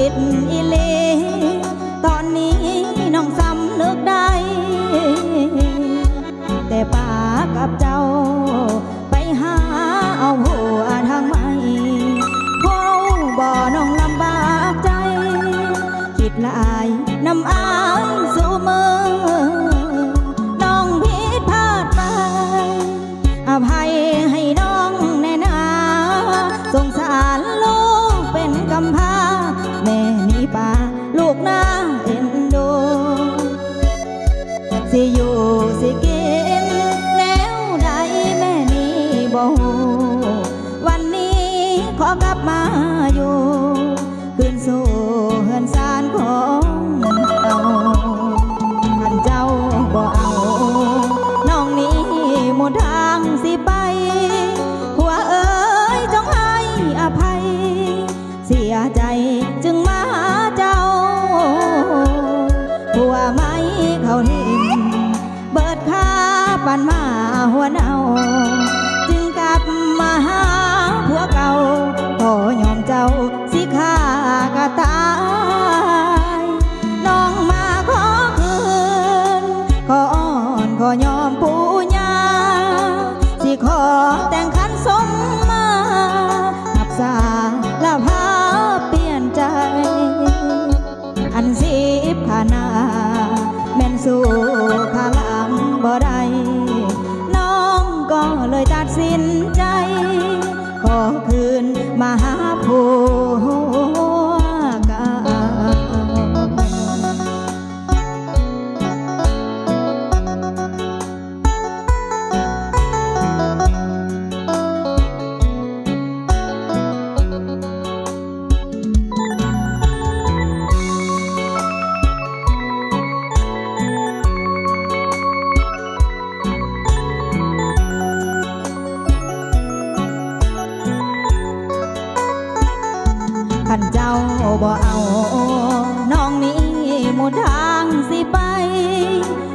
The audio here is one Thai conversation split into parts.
ผิดอีหลีตอนนี้น้องสำนึกได้แต่ป้ากับเจ้าไปหาเอาหัวทางไม่พอบ่น้องลำบากใจคิดหลายน้ำอายสู่มือน้องผิดพลาดไปอภัยให้น้องแน่นาสงสารลูกเป็นกำพร้าแม่นี่ป่าลูกน่าเอ็นดูสิอยู่สิกินแล้วใดแม่นี่บ่ฮู้วันนี้ขอกลับมาอยู่คืนสู่เฮือนซานของเราท่านเจ้าบ่เอาน้องนี้หมดทางสิไปหัวเอ๋ยจงให้อภัยเสียใจจึงมาหาเจ้าหัวไม้เขาทิ่มเบิดค่าปันมาหัวเนาจึงกลับมาหาผัวเก่าขอยอมเจ้าสิฆ่ากะตายน้องมาขอคืนขออ้อนขอยอมปู่ย่าสิขอแต่งขันสมมาหับสาละพาเปลี่ยนใจอันสิบขานาแม่นสู่ขาหลังบ่ได้น้องก็เลยตัดสินใจขอคืนมาหาผัวเก่าขันเจ้าบ่เอาน้องนี้หมดทางสิไป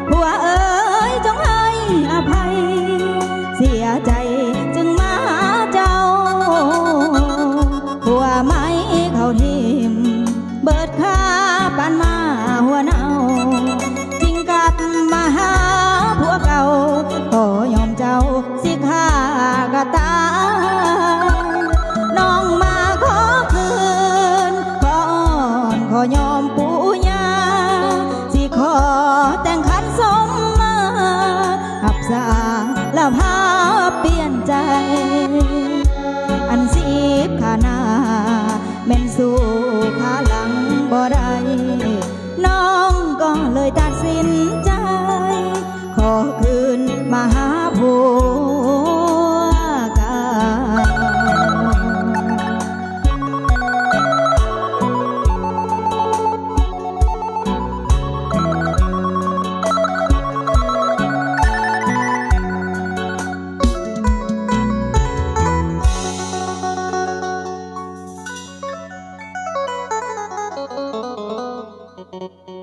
ผัวเอ๋ยจงให้อภัยเสียใจจึงมาหาเจ้าผัวไม้เขาทิ่มเบิดค่าปานมาหัวเนาจริงกลับมาหาผัวเก่าขอยอมเจ้าสิฆ่ากะตายน้องมาขอคืนขอยอมปู่ย่าสิขอแต่งขันสมมาหับสาละพาเปลี่ยนใจอันสิบขานาแม่นสู่ขาหลังบ่ได้น้องก็เลยตัดสินใจขอคืนมาหาผัวเก่าThank you.